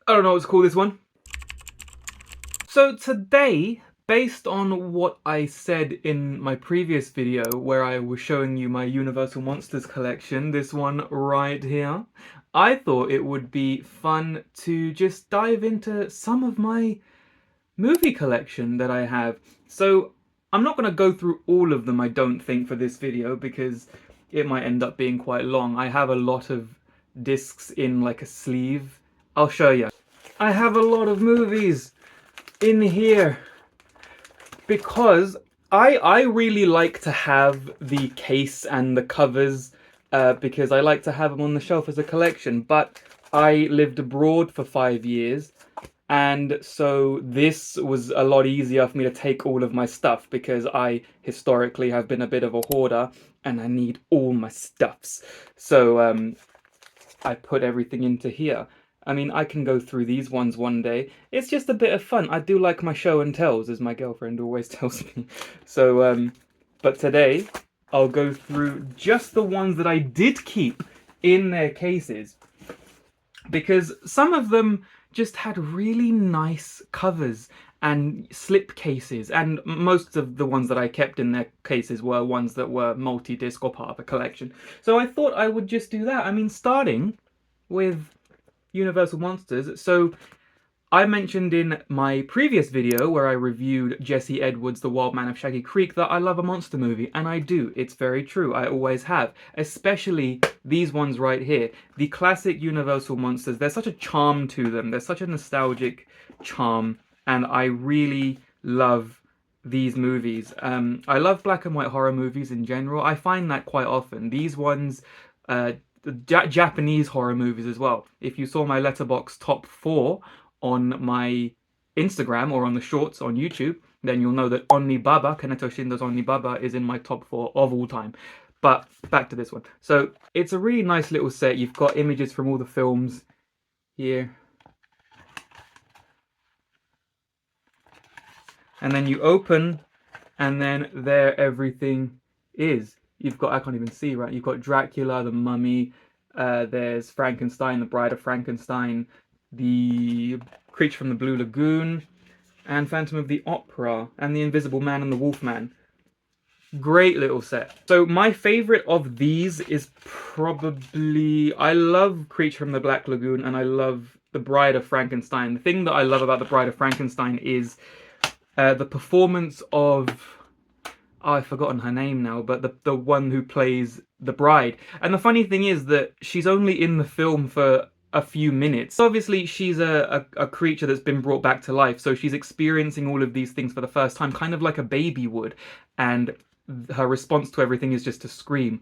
I don't know what to call this one. So today, based on what I said in my previous video where I was showing you my Universal Monsters collection, this one right here, I thought it would be fun to just dive into some of my movie collection that I have. So I'm not going to go through all of them, I don't think, for this video because it might end up being quite long. I have a lot of discs in like a sleeve. I'll show you. I have a lot of movies in here because I really like to have the case and the covers because I like to have them on the shelf as a collection, but I lived abroad for 5 years and so this was a lot easier for me to take all of my stuff because I historically have been a bit of a hoarder and I need all my stuffs. So I put everything into here. I mean, I can go through these ones one day. It's just a bit of fun. I do like my show and tells, as my girlfriend always tells me. So, but today, I'll go through just the ones that I did keep in their cases. Because some of them just had really nice covers and slip cases, and most of the ones that I kept in their cases were ones that were multi-disc or part of a collection. So I thought I would just do that. I mean, starting with Universal Monsters. So I mentioned in my previous video where I reviewed Jesse Edwards' The Wild Man of Shaggy Creek that I love a monster movie, and I do. It's very true. I always have. Especially these ones right here. The classic Universal Monsters. There's such a charm to them. There's such a nostalgic charm, and I really love these movies. I love black and white horror movies in general. I find that quite often. These ones, the Japanese horror movies as well. If you saw my Letterboxd top 4 on my Instagram or on the shorts on YouTube, then you'll know that Onibaba, Kaneto Shindo's Onibaba, is in my top 4 of all time. But back to this one. So it's a really nice little set. You've got images from all the films here. And then you open, and then there everything is. You've got, I can't even see, right? You've got Dracula, the Mummy, there's Frankenstein, the Bride of Frankenstein, the Creature from the Blue Lagoon, and Phantom of the Opera, and the Invisible Man and the Wolfman. Great little set. So my favorite of these is probably, I love Creature from the Black Lagoon and I love the Bride of Frankenstein. The thing that I love about the Bride of Frankenstein is the performance of, oh, I've forgotten her name now, but the one who plays the bride. And the funny thing is that she's only in the film for a few minutes. Obviously, she's a creature that's been brought back to life, so she's experiencing all of these things for the first time, kind of like a baby would. And her response to everything is just to scream.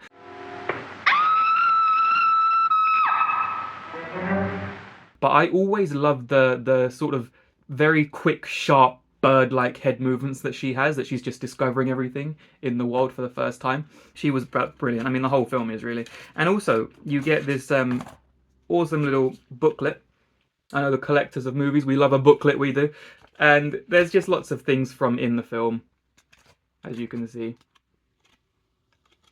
But I always love the sort of very quick, sharp, bird-like head movements that she has, that she's just discovering everything in the world for the first time. She was brilliant. I mean, the whole film is really. And also, you get this awesome little booklet. I know the collectors of movies, we love a booklet, we do. And there's just lots of things from in the film, as you can see.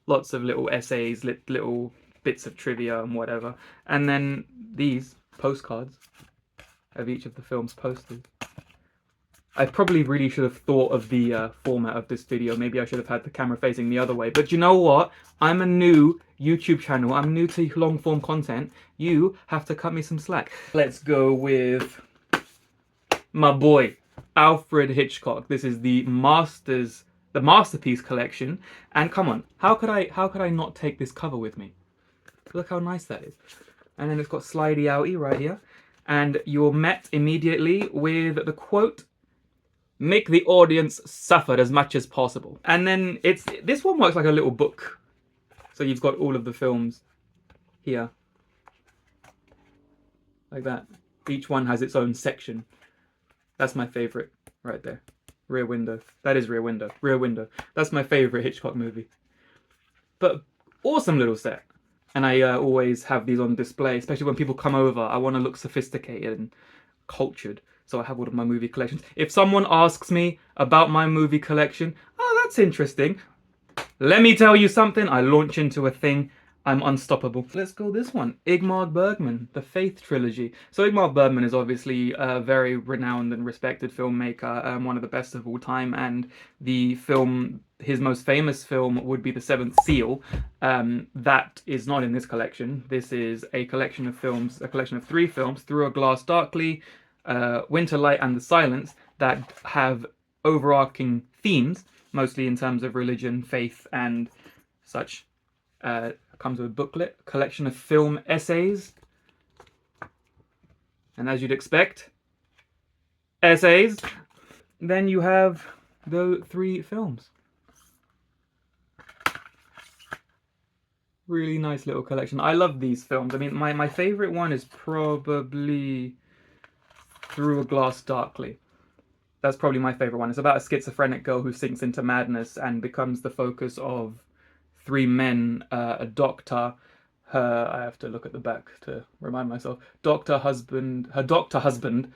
Lots of little essays, little bits of trivia and whatever. And then these postcards of each of the film's posters. I probably really should have thought of the format of this video. Maybe I should have had the camera facing the other way. But you know what? I'm a new YouTube channel. I'm new to long form content. You have to cut me some slack. Let's go with my boy, Alfred Hitchcock. This is the Masterpiece collection. And come on, how could I not take this cover with me? Look how nice that is. And then it's got slidey outy right here. And you're met immediately with the quote, "Make the audience suffer as much as possible." And then this one works like a little book. So you've got all of the films here. Like that. Each one has its own section. That's my favorite right there. Rear Window. That is Rear Window. Rear Window. That's my favorite Hitchcock movie. But awesome little set. And I always have these on display, especially when people come over. I want to look sophisticated and cultured. So I have all of my movie collections. If someone asks me about my movie collection, oh, that's interesting. Let me tell you something. I launch into a thing. I'm unstoppable. Let's go this one. Ingmar Bergman, The Faith Trilogy. So Ingmar Bergman is obviously a very renowned and respected filmmaker, one of the best of all time, and his most famous film would be The Seventh Seal. That is not in this collection. This is a collection of films, a collection of 3 films, Through a Glass Darkly, Winter Light and the Silence, that have overarching themes, mostly in terms of religion, faith, and such. Comes with a booklet, a collection of film essays, and as you'd expect, essays. Then you have the 3 films. Really nice little collection. I love these films. I mean, my favorite one is probably Through a Glass Darkly. That's probably my favorite one. It's about a schizophrenic girl who sinks into madness and becomes the focus of 3 men, a doctor, I have to look at the back to remind myself, her doctor husband,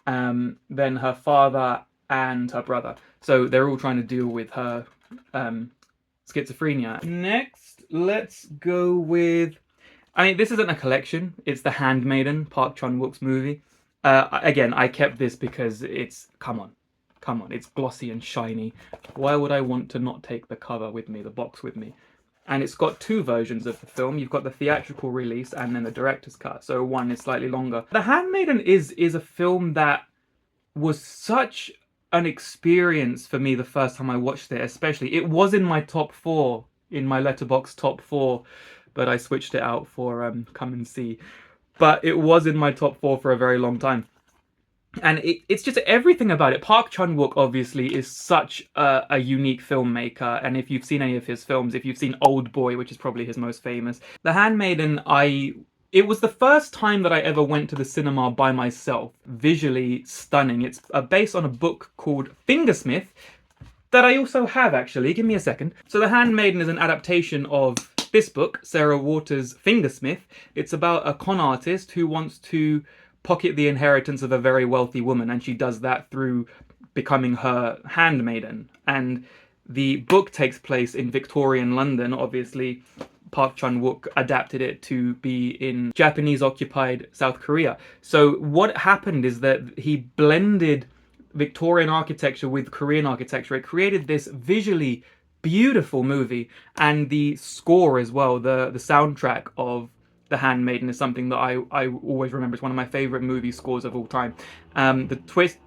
then her father and her brother. So they're all trying to deal with her schizophrenia. Next, let's go with, I mean, this isn't a collection, it's The Handmaiden, Park Chan-wook's movie. Again, I kept this because it's, come on, it's glossy and shiny. Why would I want to not take the cover with me, the box with me? And it's got 2 versions of the film. You've got the theatrical release and then the director's cut. So one is slightly longer. The Handmaiden is a film that was such an experience for me the first time I watched it, especially. It was in my top 4, in my Letterboxd top 4, but I switched it out for Come and See. But it was in my top 4 for a very long time. And it's just everything about it. Park Chan-wook obviously is such a unique filmmaker, and if you've seen any of his films, if you've seen Old Boy, which is probably his most famous, The Handmaiden, it was the first time that I ever went to the cinema by myself. Visually stunning. It's based on a book called Fingersmith that I also have, actually. Give me a second. So The Handmaiden is an adaptation of this book, Sarah Waters' Fingersmith. It's about a con artist who wants to pocket the inheritance of a very wealthy woman, and she does that through becoming her handmaiden. And the book takes place in Victorian London. Obviously, Park Chan-wook adapted it to be in Japanese-occupied South Korea. So what happened is that he blended Victorian architecture with Korean architecture. It created this visually beautiful movie, and the score as well, the soundtrack of The Handmaiden is something that I always remember. It's one of my favorite movie scores of all time. The twist...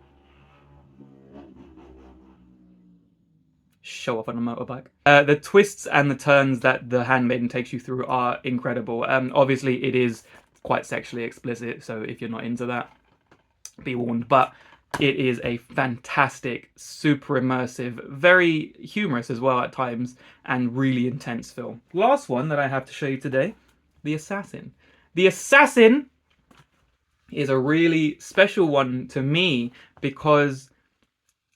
Show off on a motorbike. The twists and the turns that The Handmaiden takes you through are incredible. Obviously, it is quite sexually explicit, so if you're not into that, be warned. But it is a fantastic, super immersive, very humorous as well at times, and really intense film. Last one that I have to show you today, The Assassin. The Assassin is a really special one to me because,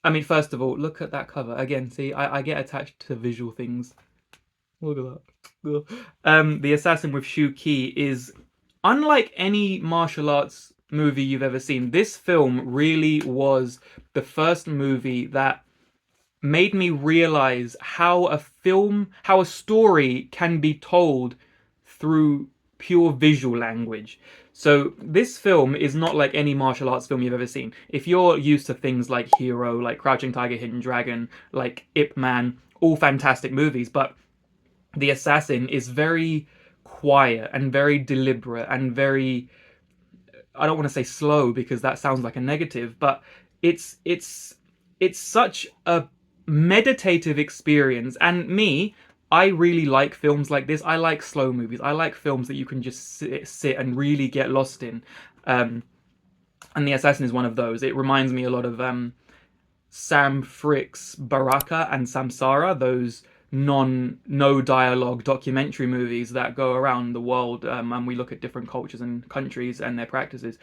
I mean, first of all, look at that cover. Again, see, I get attached to visual things. Look at that. The Assassin with Shu Qi is unlike any martial arts movie you've ever seen. This film really was the first movie that made me realize how a story can be told through pure visual language. So this film is not like any martial arts film you've ever seen. If you're used to things like Hero, like Crouching Tiger, Hidden Dragon, like Ip Man, all fantastic movies, but The Assassin is very quiet and very deliberate and very, I don't want to say slow because that sounds like a negative, but it's such a meditative experience. And I really like films like this. I like slow movies. I like films that you can just sit and really get lost in. And The Assassin is one of those. It reminds me a lot of Sam Frick's Baraka and Samsara, those no dialogue documentary movies that go around the world, and we look at different cultures and countries and their practices.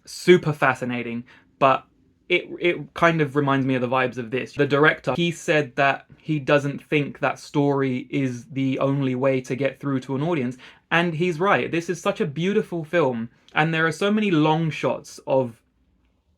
Super fascinating, but it kind of reminds me of the vibes of this. The director, he said that he doesn't think that story is the only way to get through to an audience, and he's right. This is such a beautiful film, and there are so many long shots of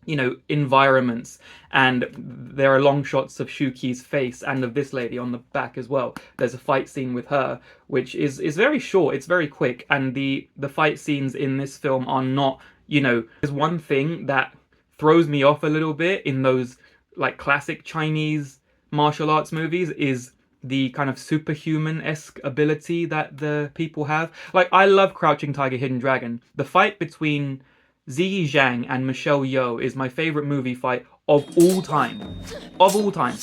you know, environments, and there are long shots of Shuki's face and of this lady on the back as well. There's a fight scene with her, which is very short, it's very quick, and the fight scenes in this film are not, you know, there's one thing that throws me off a little bit in those like classic Chinese martial arts movies is the kind of superhuman-esque ability that the people have. Like, I love Crouching Tiger, Hidden Dragon. The fight between Ziyi Zhang and Michelle Yeoh is my favorite movie fight of all time. Of all time.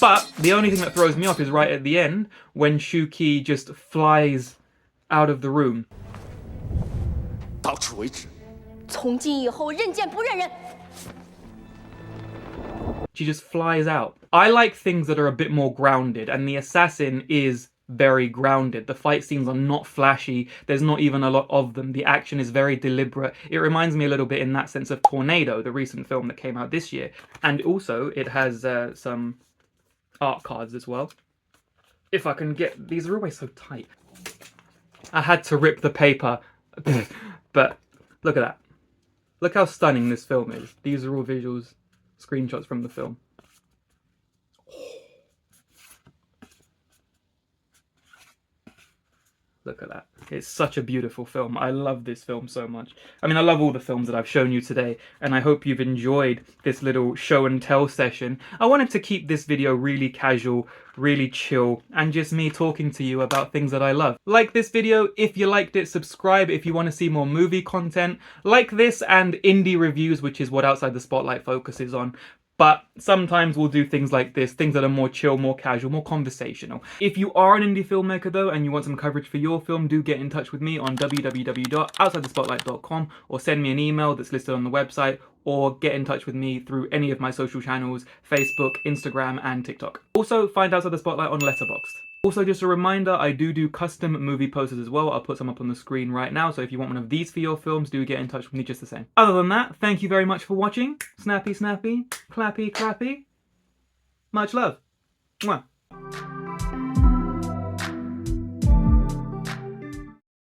But the only thing that throws me off is right at the end when Shuki just flies out of the room. 到此为止。从今以后，认见不认人。 She just flies out. I like things that are a bit more grounded, and the assassin is very grounded. The fight scenes are not flashy. There's not even a lot of them. The action is very deliberate. It reminds me a little bit in that sense of Tornado, the recent film that came out this year. And also, it has some art cards as well. If I can get... These are always so tight. I had to rip the paper. But look at that. Look how stunning this film is. These are all visuals, screenshots from the film. Look at that. It's such a beautiful film. I love this film so much. I mean, I love all the films that I've shown you today, and I hope you've enjoyed this little show and tell session. I wanted to keep this video really casual, really chill, and just me talking to you about things that I love. Like this video if you liked it, subscribe if you want to see more movie content, like this and indie reviews, which is what Outside the Spotlight focuses on. But sometimes we'll do things like this, things that are more chill, more casual, more conversational. If you are an indie filmmaker though, and you want some coverage for your film, do get in touch with me on www.outsidethespotlight.com, or send me an email that's listed on the website, or get in touch with me through any of my social channels, Facebook, Instagram, and TikTok. Also, find Outside the Spotlight on Letterboxd. Also, just a reminder, I do custom movie posters as well. I'll put some up on the screen right now, so if you want one of these for your films, do get in touch with me just the same. Other than that, thank you very much for watching. Snappy, snappy, clappy, clappy. Much love. Mwah.